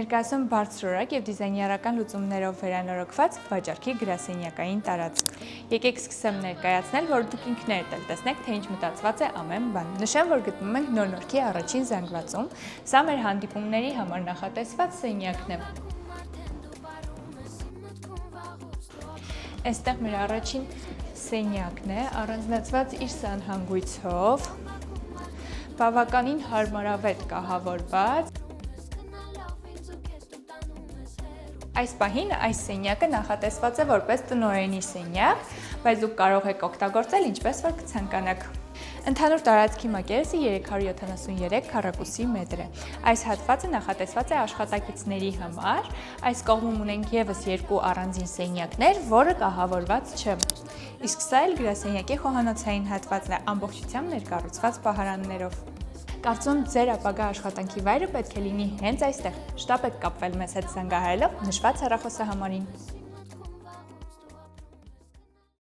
Ներկայացում բարձրորակ եւ դիզայներական լուծումներով վերանորոգված վաճառքի գրասենյակային տարածք։ Եկեք սկսեմ ներկայացնել, որ դուք ինքներդ էլ տեսնեք, թե ինչ մտածված է ամեն բան։ Նշեմ, որ գտնվում ենք Նոր Նորքի առաջին զանգվածում։ Սա մեր հանդիպումների համար նախատեսված սենյակն է։ Այստեղ մեր առաջին սենյակն է, առանձնացված իր սանհանգույցով, բավականին հարմարավետ կահավորված։ Այս պահին այս սենյակը նախատեսված է որպես տնօրենի սենյակ, բայց դուք կարող եք օգտագործել ինչպես որ կցանկանաք։ Ընդհանուր տարածքի մակերեսը 373 քառակուսի մետր է։ Այս հատվածը նախատեսված է աշխատակիցների համար։ Այս կողմում ունենք եւս երկու առանձին սենյակներ, որը կահավորված չէ։ Իսկ սա էլ գրասենյակի խոհանոցային հատվածն է, ամբողջությամբ ներկառուցված պահարաններով։ Կարծում ձեր ապագա աշխատանքի վայրը պետք է լինի հենց այստեղ։ Շտապ եք կապվել մեզ հետ զանգահարելով նշված հեռախոսահամարին։